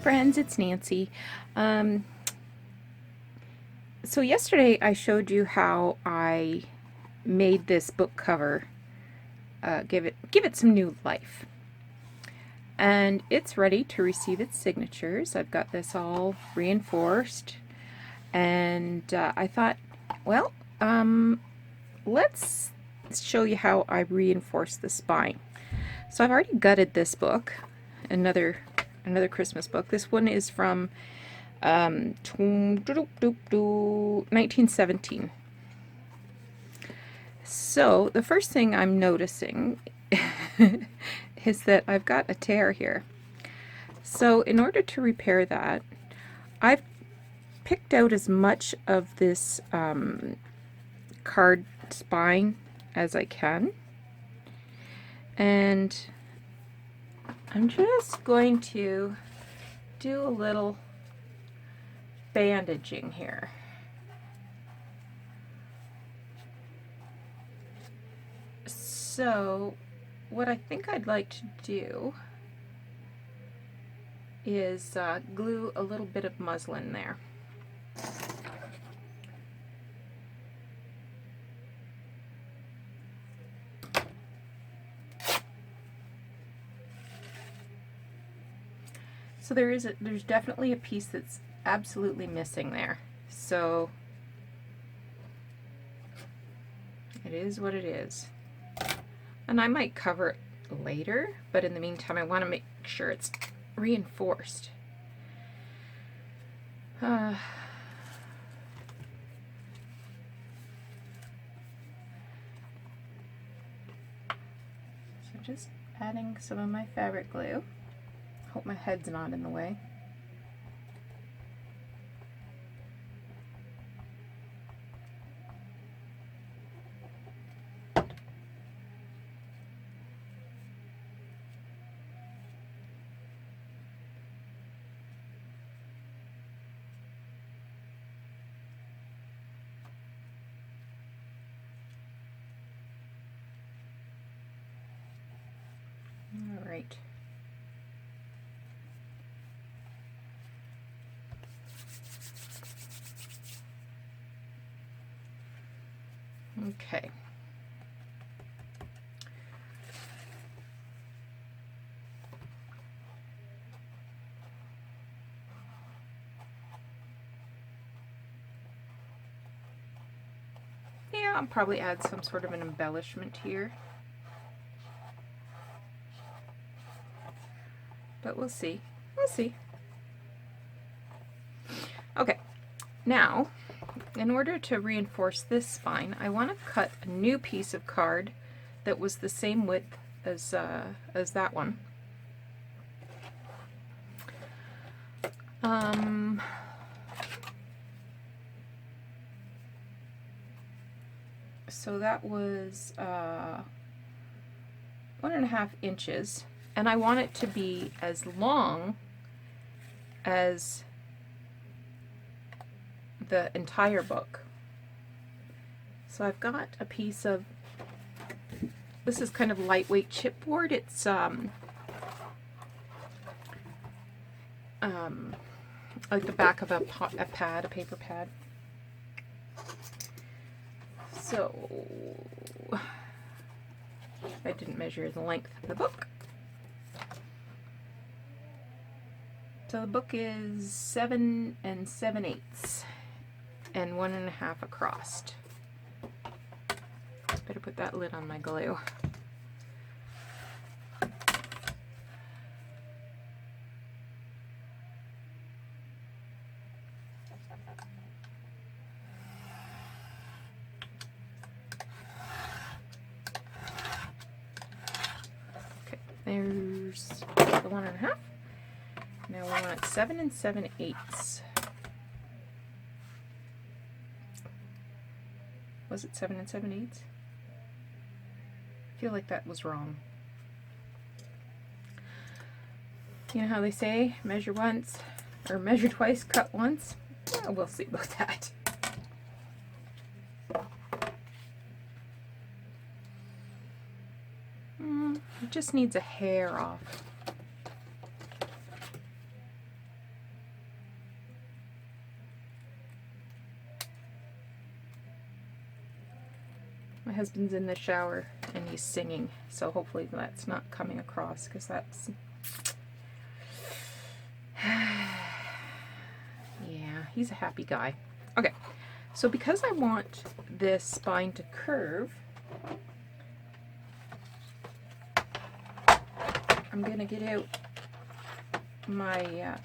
friends, it's Nancy. Um, so yesterday I showed you how I made this book cover, give it some new life, and it's ready to receive its signatures. I've got this all reinforced, and I thought, well, let's show you how I reinforce the spine. So I've already gutted this book, another Christmas book. This one is from 1917. So the first thing I'm noticing is that I've got a tear here. So in order to repair that, I've picked out as much of this card spine as I can, and I'm just going to do a little bandaging here. So what I think I'd like to do is glue a little bit of muslin there. So there's definitely a piece that's absolutely missing there. So it is what it is. And I might cover it later, but in the meantime I want to make sure it's reinforced. So just adding some of my fabric glue. Hope my head's not in the way. All right. Okay. Yeah, I'll probably add some sort of an embellishment here. But we'll see. We'll see. Okay. Now, in order to reinforce this spine, I want to cut a new piece of card that was the same width as that one. So that was 1.5 inches, and I want it to be as long as the entire book. So I've got a piece of, this is kind of lightweight chipboard. It's like the back of a paper pad. So I didn't measure the length of the book. So the book is 7 7/8 and 1.5 across. Better put that lid on my glue. Okay, there's the 1.5. Now we want 7 7/8. Was it 7 7/8? I feel like that was wrong. You know how they say, measure once, or measure twice, cut once? Well, we'll see about that. It just needs a hair off. My husband's in the shower and he's singing, so hopefully that's not coming across, because that's... yeah, he's a happy guy. Okay, so because I want this spine to curve, I'm going to get out my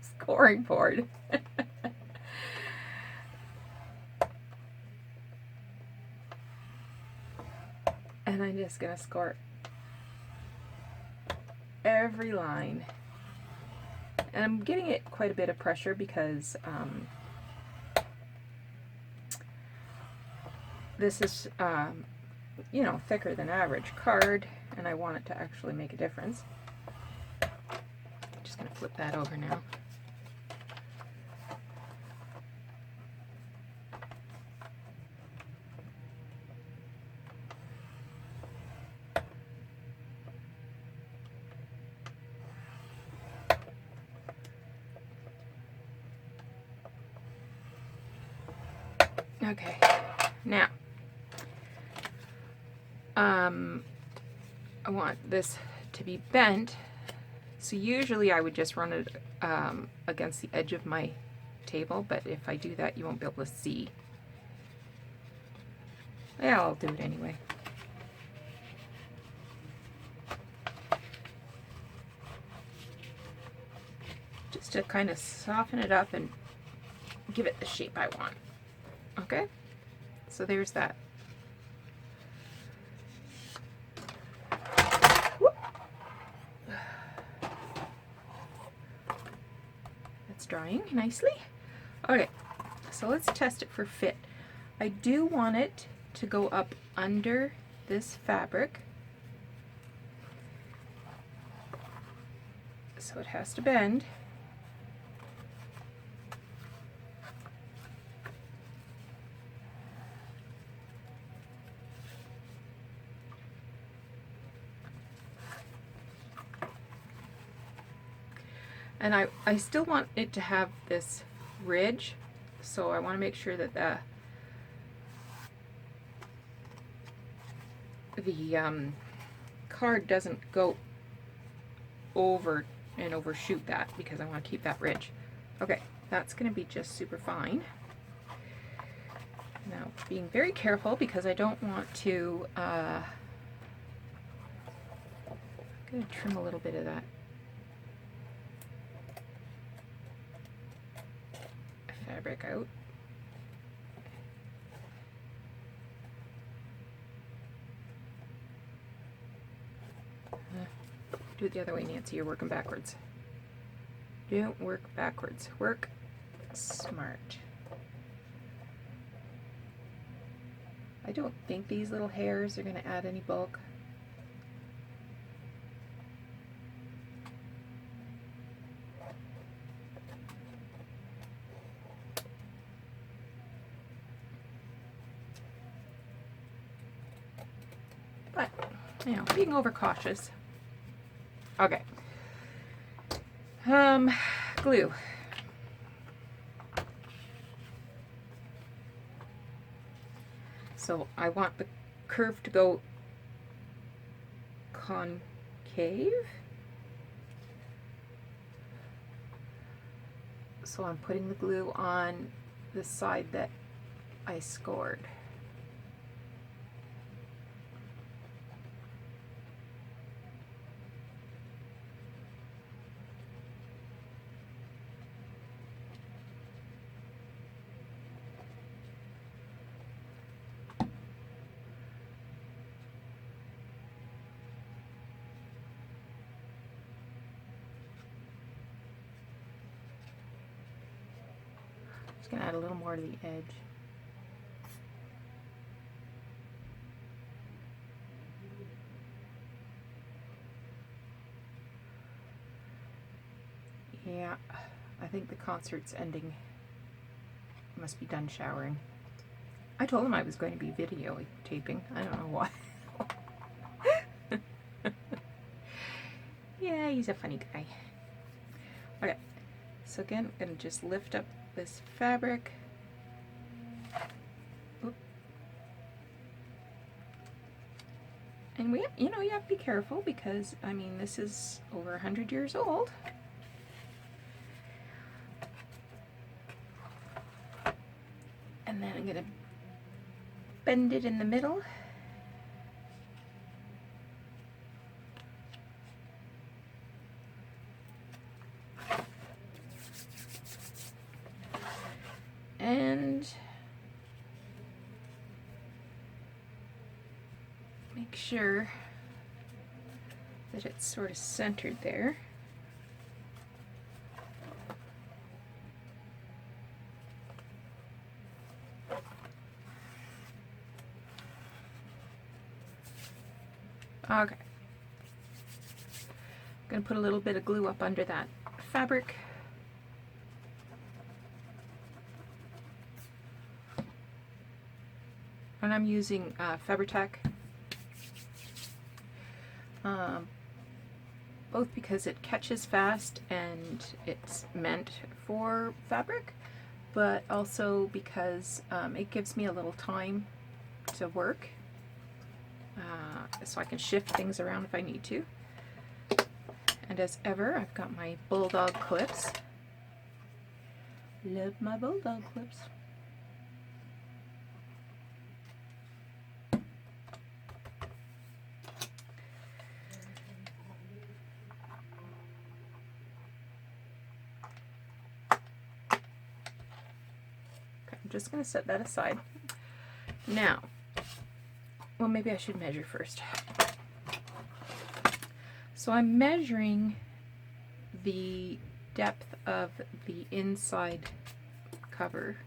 scoring board. And I'm just going to score every line. And I'm giving it quite a bit of pressure because this is, you know, thicker than average card, and I want it to actually make a difference. Just going to flip that over now. Okay, now, I want this to be bent, so usually I would just run it against the edge of my table, but if I do that, you won't be able to see. Yeah, I'll do it anyway. Just to kind of soften it up and give it the shape I want. Okay, so there's that. Whoop. That's drying nicely. Okay, so let's test it for fit. I do want it to go up under this fabric, so it has to bend. And I still want it to have this ridge, so I want to make sure that the card doesn't go over and overshoot that, because I want to keep that ridge. Okay, that's going to be just super fine. Now, being very careful, because I don't want to, I'm going to trim a little bit of that fabric out. Do it the other way, Nancy. You're working backwards. Don't work backwards. Work smart. I don't think these little hairs are going to add any bulk. But, you know, being overcautious. Okay. Glue. So I want the curve to go concave. So I'm putting the glue on the side that I scored. Just gonna add a little more to the edge. Yeah, I think the concert's ending. I must be done showering. I told him I was going to be videotaping. I don't know why. Yeah, He's a funny guy. Okay, so again, I'm going to just lift up this fabric. Oop. And we, you know, you have to be careful because, I mean, this is over 100 years old. And then I'm going to bend it in the middle. And make sure that it's sort of centered there. Okay. I'm going to put a little bit of glue up under that fabric. And I'm using Fabri-Tac, both because it catches fast and it's meant for fabric, but also because it gives me a little time to work, so I can shift things around if I need to. And as ever, I've got my bulldog clips. Love my bulldog clips. I'm just going to set that aside. Now, well, maybe I should measure first. So I'm measuring the depth of the inside cover.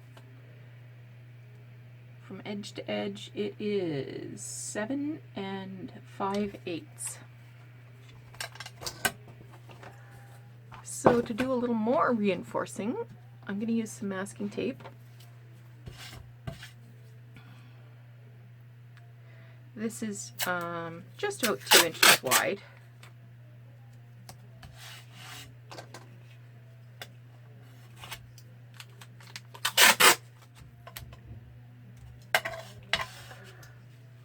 From edge to edge, it is 7 5/8. So to do a little more reinforcing, I'm going to use some masking tape. This is just about 2 inches wide.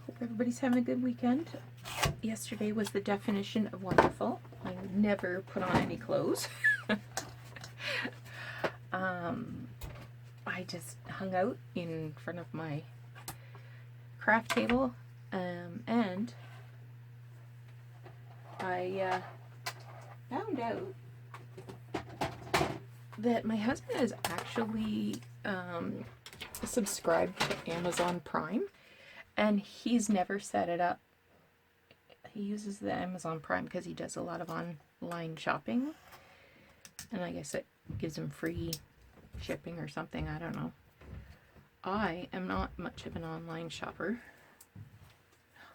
Hope everybody's having a good weekend. Yesterday was the definition of wonderful. I would never put on any clothes. I just hung out in front of my craft table, and I found out that my husband is actually subscribed to Amazon Prime, and he's never set it up. He uses the Amazon Prime because he does a lot of online shopping, and I guess it gives him free shipping or something, I don't know. I am not much of an online shopper.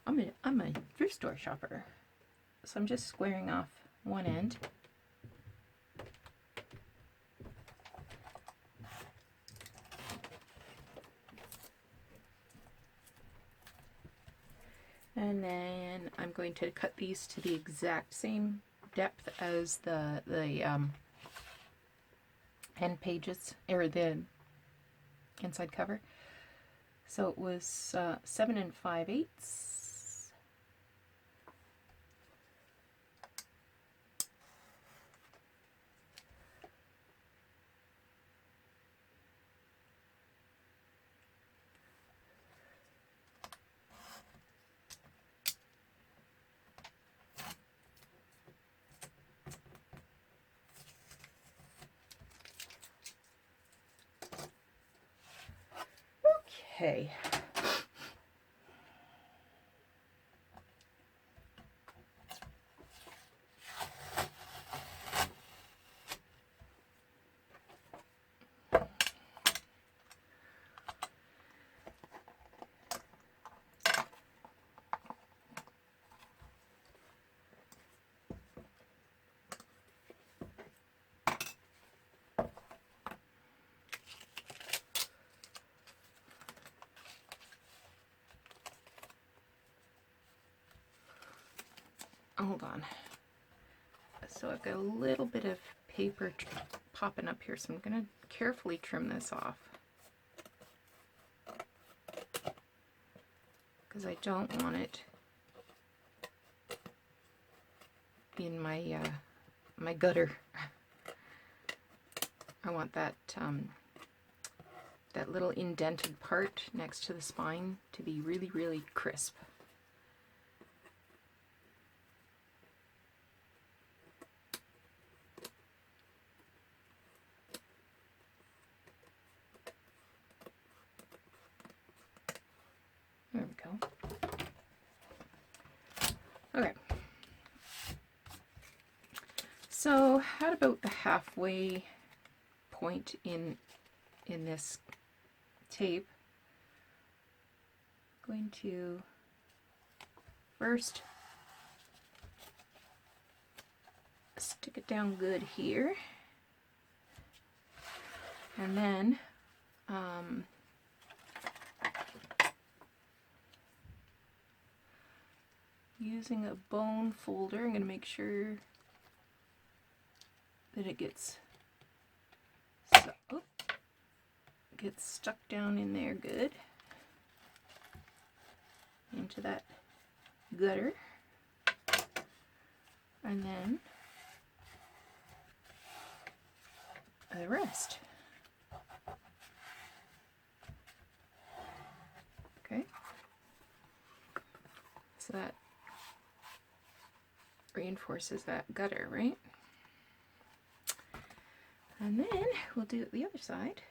I'm a thrift store shopper. So I'm just squaring off one end. And then I'm going to cut these to the exact same depth as the end pages, or the inside cover. So it was 7 5/8. Okay. Hold on. So I've got a little bit of paper popping up here, so I'm going to carefully trim this off because I don't want it in my my gutter. I want that that little indented part next to the spine to be really, really crisp. There we go. Okay. So how about the halfway point in this tape? I'm going to first stick it down good here, and then using a bone folder, I'm going to make sure that it gets stuck down in there good into that gutter, and then the rest. Okay, so that reinforces that gutter, right? And then we'll do it the other side.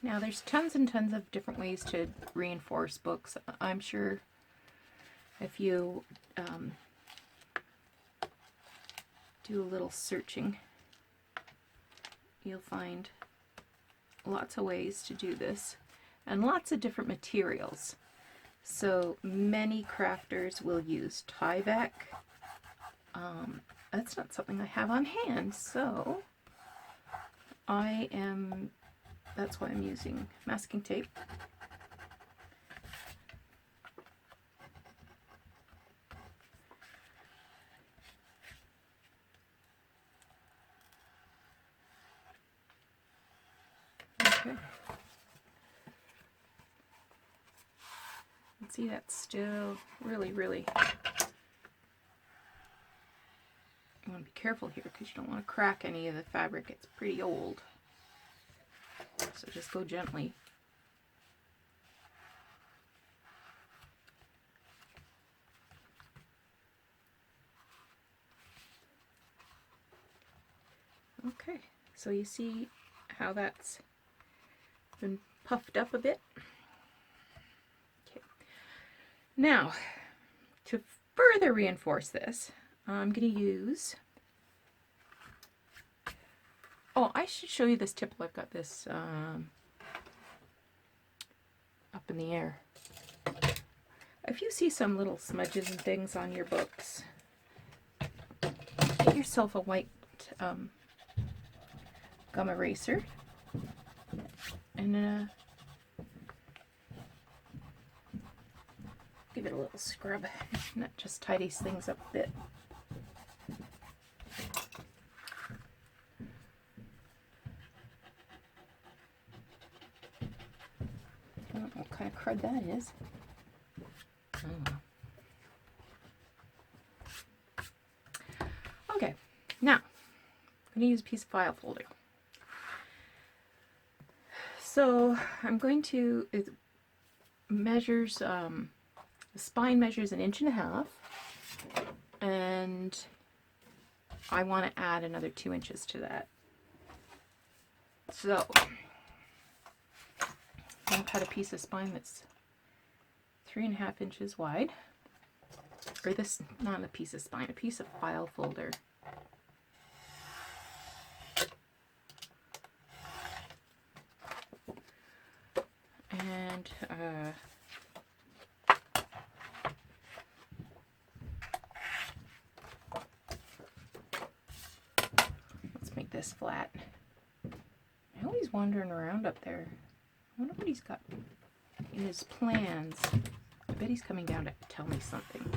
Now there's tons and tons of different ways to reinforce books. I'm sure if you do a little searching, you'll find lots of ways to do this and lots of different materials. So many crafters will use Tyvek. That's not something I have on hand, so that's why I'm using masking tape. Okay. And see, that's still really, really, you want to be careful here because you don't want to crack any of the fabric. It's pretty old. So just go gently. Okay, so you see how that's been puffed up a bit? Okay. Now, to further reinforce this, I'm going to use... Oh, I should show you this tip. I've got this up in the air. If you see some little smudges and things on your books, get yourself a white gum eraser and give it a little scrub, and that just tidies things up a bit. I don't know what kind of crud that is. Oh. Okay, now I'm going to use a piece of file folder. So I'm going to, it measures, the spine measures 1.5 inches, and I want to add another 2 inches to that. So I've had a piece of spine that's 3.5 inches wide, or this, not a piece of spine, a piece of file folder. this flat. I know he's wandering around up there. I wonder what he's got in his plans. I bet he's coming down to tell me something.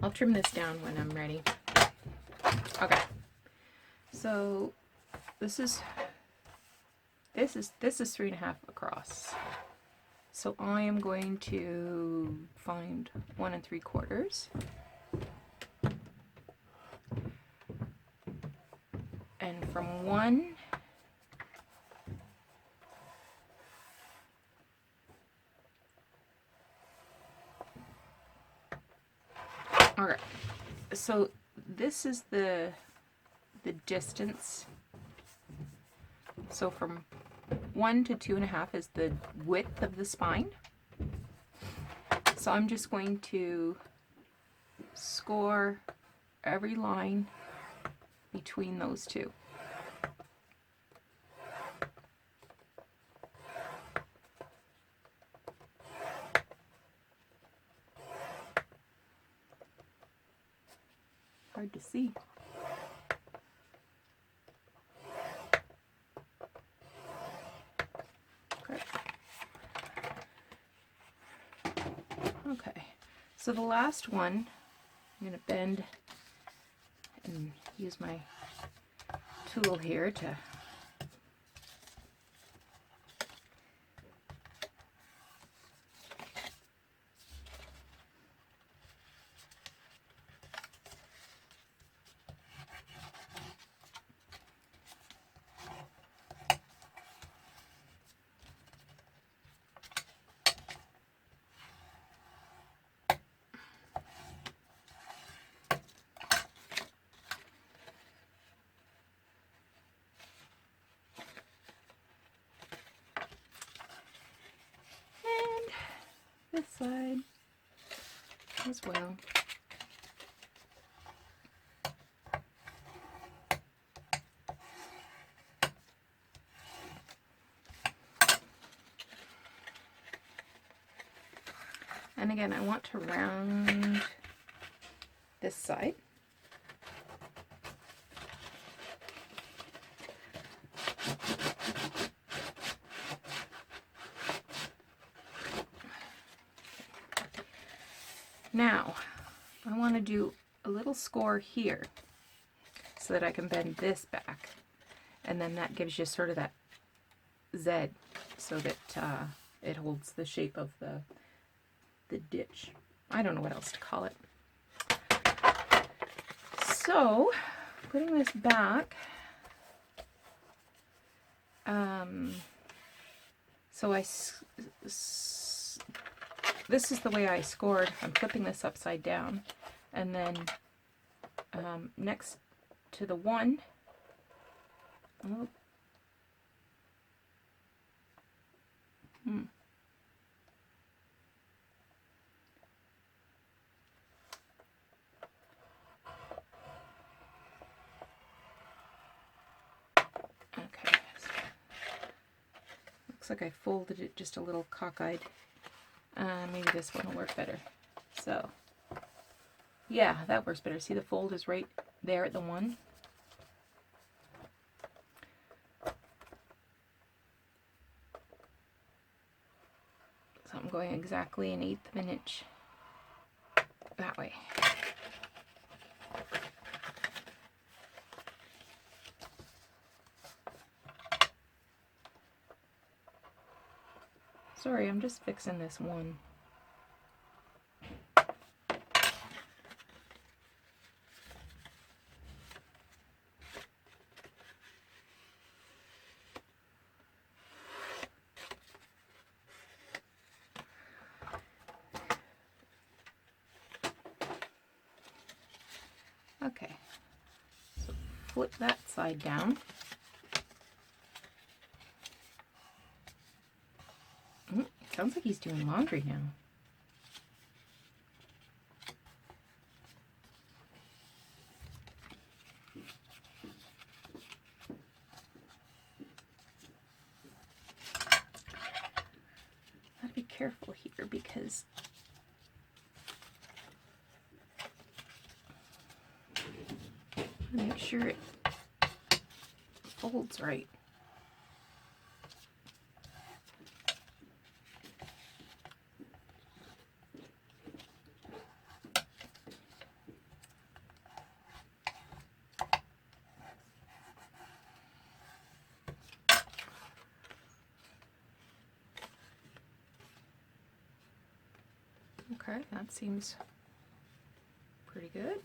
I'll trim this down when I'm ready. Okay. So this is 3.5 across. So I am going to find 1 3/4. And from 1 okay, so this is the distance. So from 1 to 2.5 is the width of the spine. So I'm just going to score every line between those two. Hard to see. Okay, so the last one, I'm going to bend and use my tool here to this side as well. And again, I want to round this side. Now, I want to do a little score here so that I can bend this back. And then that gives you sort of that Z so that it holds the shape of the ditch. I don't know what else to call it. So, putting this back, so this is the way I scored. I'm flipping this upside down, and then next to the 1, oh, okay, looks like I folded it just a little cockeyed. Maybe this one will work better. So, yeah, that works better. See, the fold is right there at the 1. So I'm going exactly 1/8 of an inch that way. Sorry, I'm just fixing this one. Okay, so flip that side down. Sounds like he's doing laundry now. Gotta be careful here because make sure it folds right. Okay, that seems pretty good.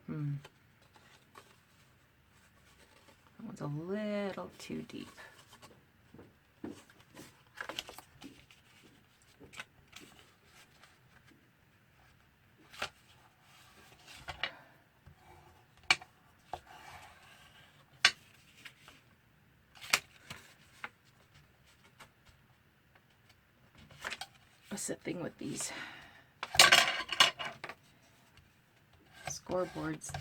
That one's a little too deep. That's the thing with these scoreboards.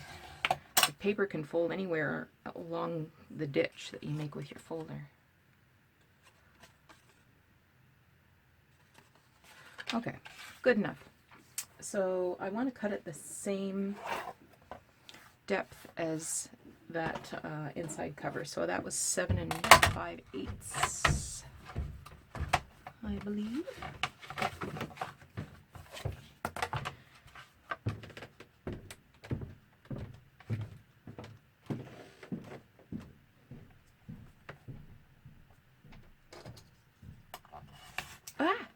The paper can fold anywhere along the ditch that you make with your folder. Okay, good enough. So I want to cut it the same depth as that inside cover. So that was 7 5/8, I believe. Ah!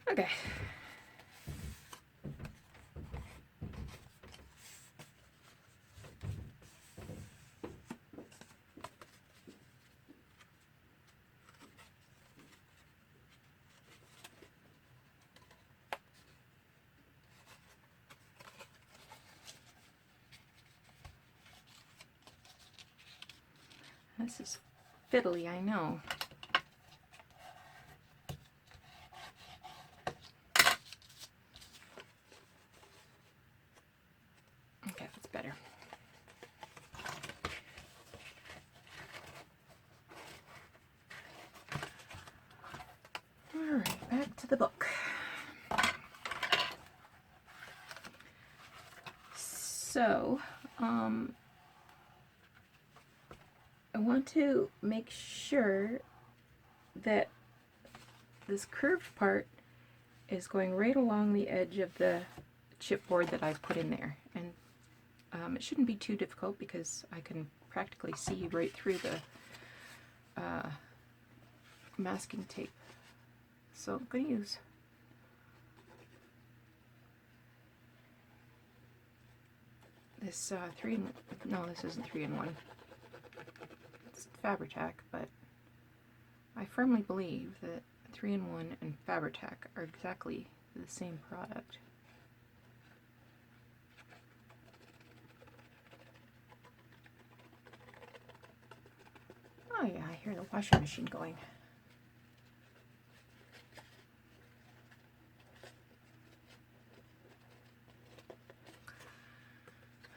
Okay. This is fiddly, I know. Okay, that's better. All right, back to the book. So, I want to make sure that this curved part is going right along the edge of the chipboard that I've put in there. And it shouldn't be too difficult because I can practically see right through the masking tape. So I'm going to use this this isn't 3-in-1. It's Fabri-Tac, but I firmly believe that 3-in-1 and Fabri-Tac are exactly the same product. Oh yeah, I hear the washing machine going.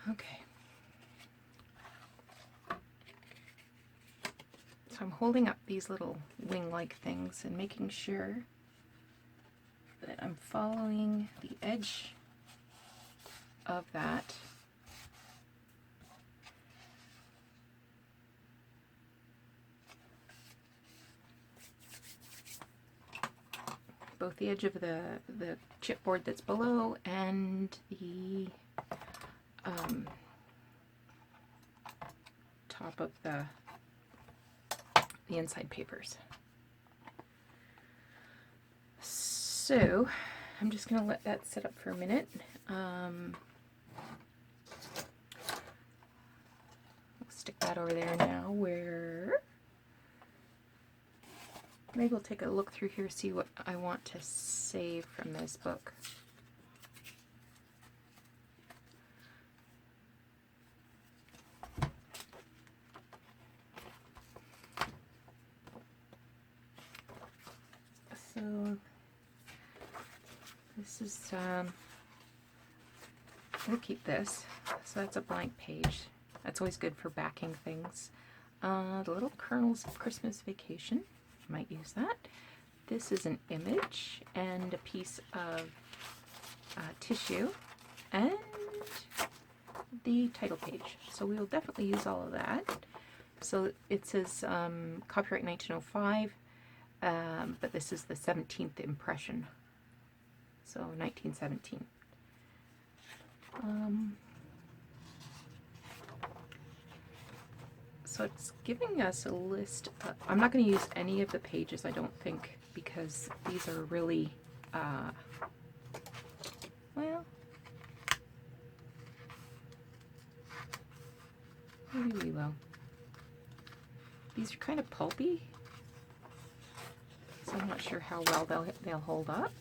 Okay. So I'm holding up these little wing-like things and making sure that I'm following the edge of that both the edge of the chipboard that's below and the top of the inside papers. So I'm just going to let that sit up for a minute. We'll stick that over there now, where maybe we'll take a look through here, see what I want to save from this book. So this is, we'll keep this. So that's a blank page. That's always good for backing things. The Little Colonel's Christmas Vacation. Might use that. This is an image and a piece of tissue and the title page. So we will definitely use all of that. So it says copyright 1905, but this is the 17th impression. So 1917. So it's giving us a list. I'm not going to use any of the pages, I don't think, because these are really, well, maybe we will. These are kind of pulpy, so I'm not sure how well they'll hold up.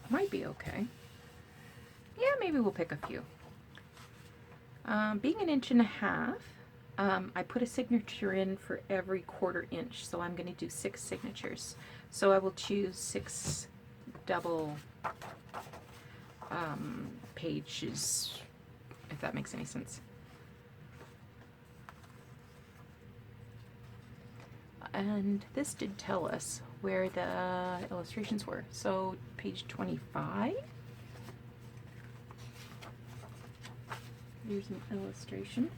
Might be okay. Yeah, maybe we'll pick a few. Being 1.5 inches, I put a signature in for every 1/4 inch, so I'm going to do 6 signatures. So I will choose 6 double pages, if that makes any sense. And this did tell us where the illustrations were. So page 25. Here's an illustration.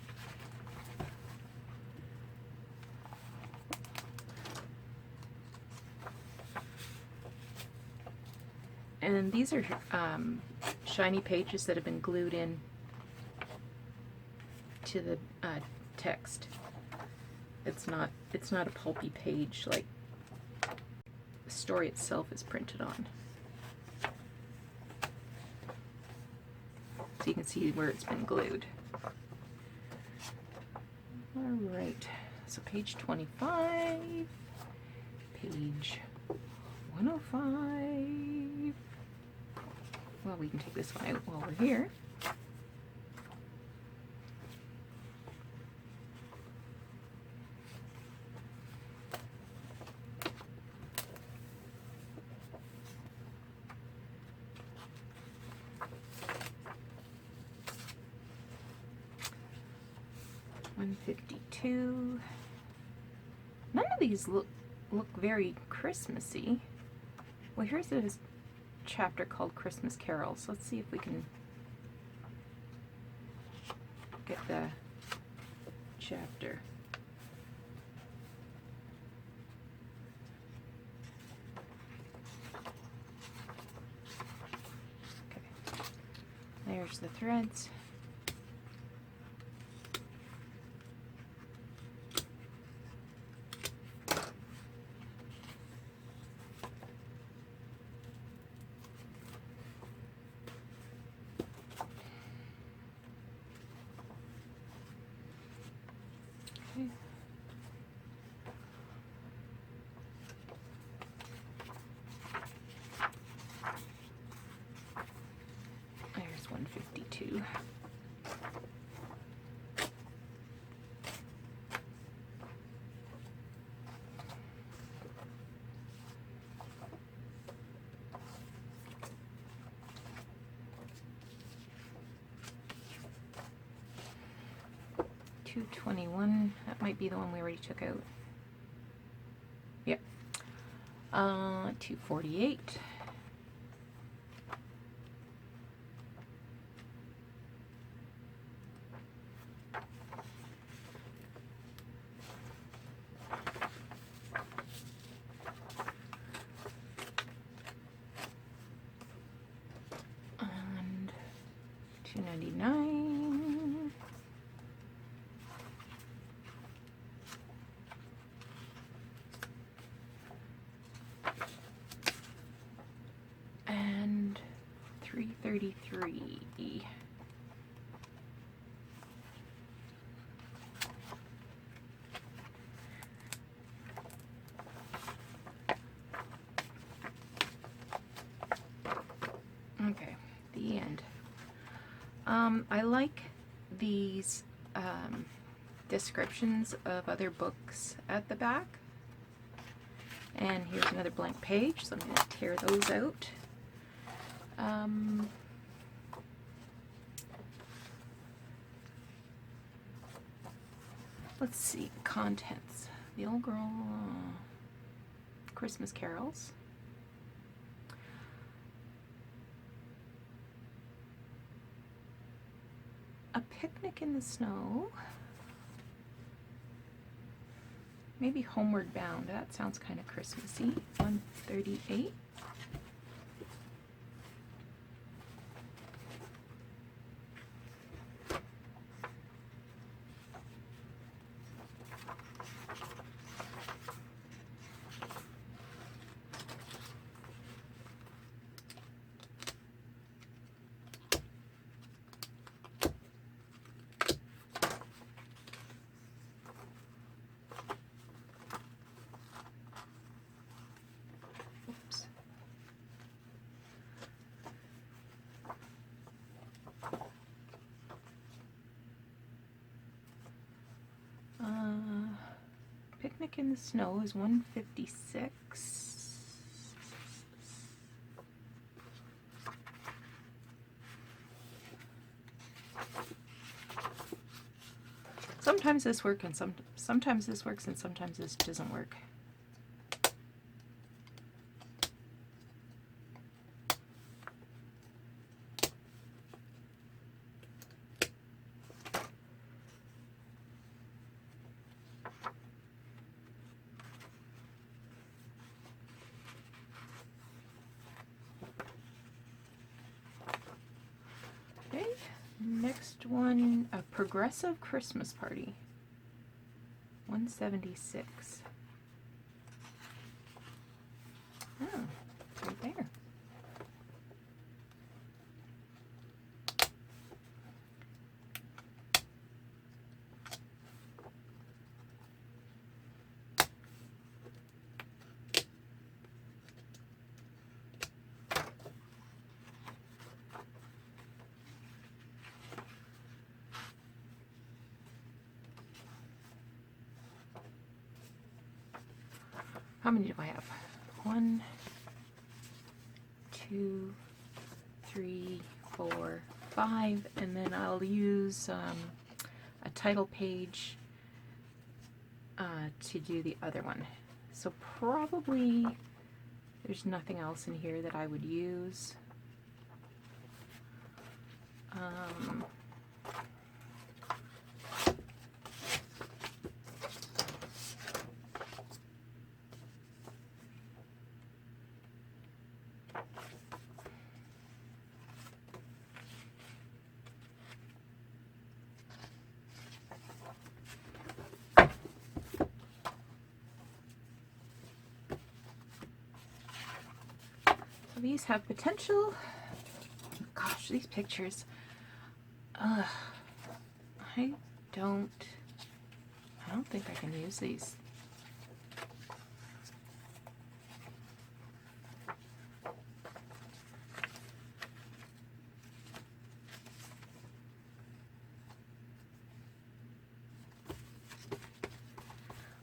And these are shiny pages that have been glued in to the text. It's not a pulpy page like the story itself is printed on. So you can see where it's been glued. Alright, so page 25, page 105. Well, we can take this one out while we're here. $152. None of these look very Christmassy. Well, here's a chapter called Christmas Carols. Let's see if we can get the chapter. Okay. There's the threads. There's 152. $221. That might be the one we already took out. Yep. $248. $2.99. And $3.33. Okay, the end. I like these descriptions of other books at the back. And here's another blank page, so I'm going to tear those out. Let's see, contents. The Old Girl, Christmas Carols. A Picnic in the Snow. Maybe Homeward Bound. That sounds kind of Christmassy. $1.38. Picnic in the Snow is $1.56. Sometimes this works and sometimes this works and sometimes this doesn't work. Okay, next one, A Progressive Christmas Party, $1.76. Oh, it's right there. How many do I have? 1, 2, 3, 4, 5, and then I'll use a title page to do the other one. So probably there's nothing else in here that I would use. These have potential. Gosh, these pictures. I don't think I can use these.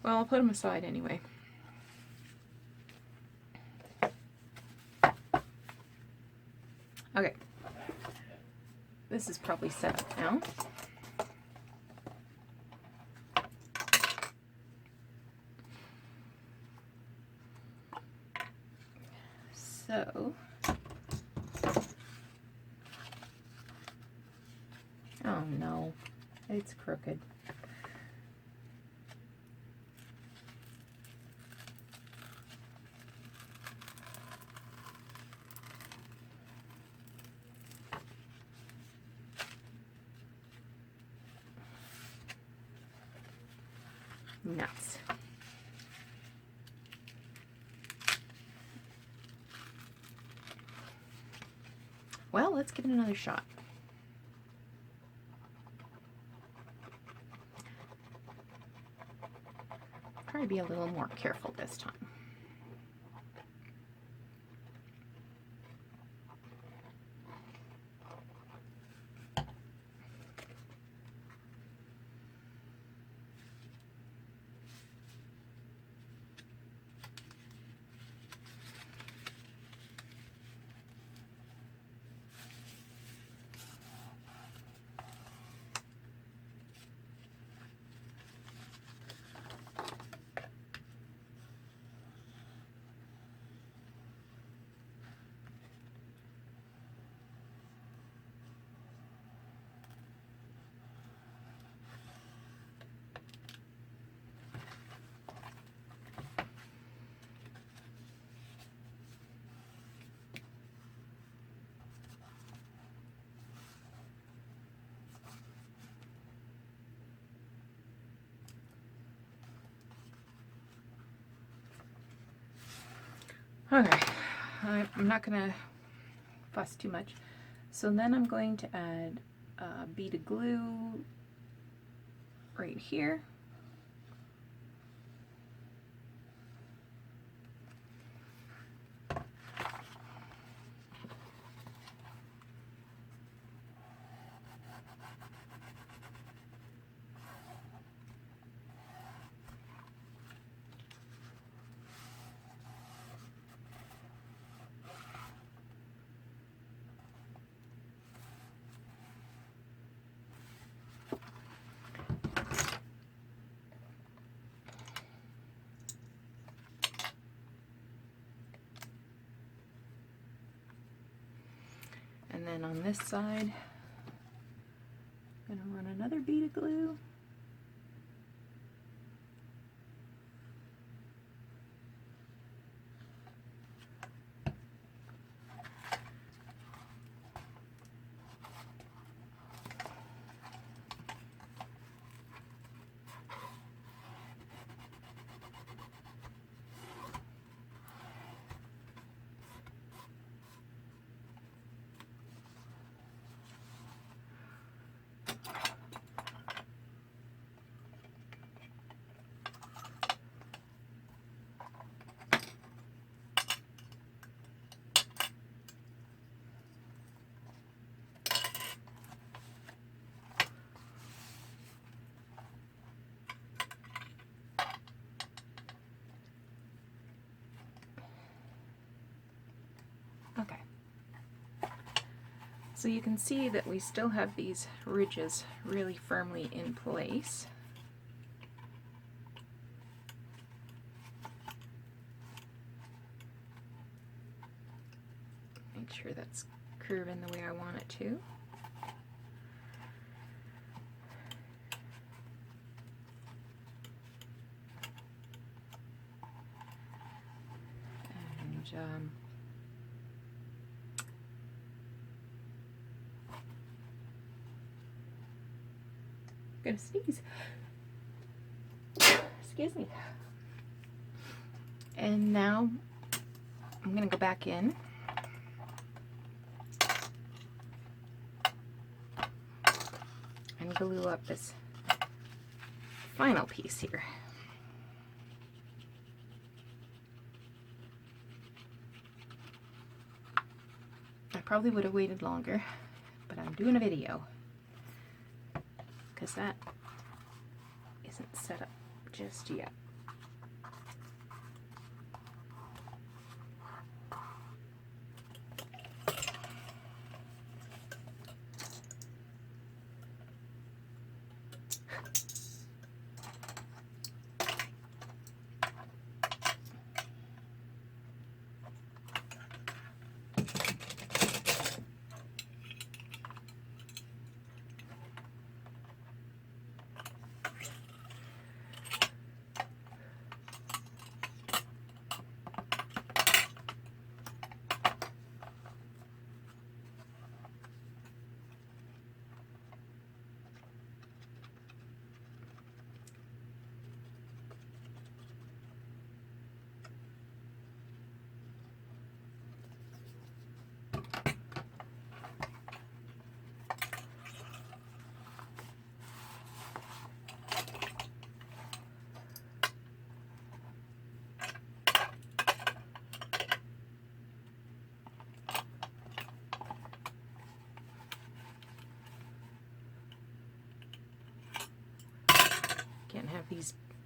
Well, I'll put them aside anyway. Okay, this is probably set up now. So, oh no, it's crooked. nuts. Well, let's give it another shot. Try to be a little more careful this time. Okay, I'm not going to fuss too much. So then I'm going to add a bead of glue right here. And then on this side, I'm going to run another bead of glue. Okay. So you can see that we still have these ridges really firmly in place. Make sure that's curving the way I want it to. And I'm gonna sneeze. Excuse me. And now I'm gonna go back in and glue up this final piece here. I probably would have waited longer, but I'm doing a video because that isn't set up just yet.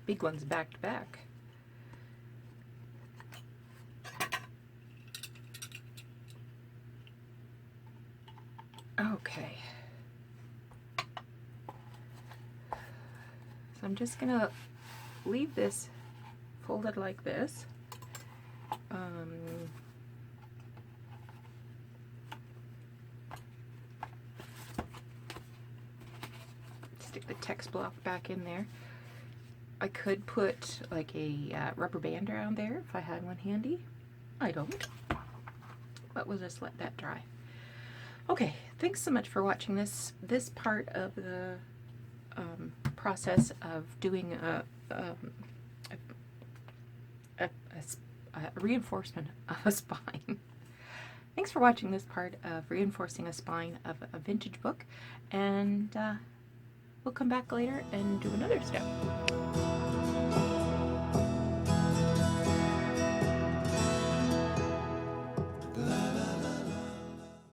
big ones back to back. Okay. So I'm just gonna leave this folded like this. Stick the text block back in there. I could put like a rubber band around there if I had one handy. I don't, but we'll just let that dry. Okay, thanks so much for watching this part of the process of doing a reinforcement of a spine. Thanks for watching this part of reinforcing a spine of a vintage book, and we'll come back later and do another step.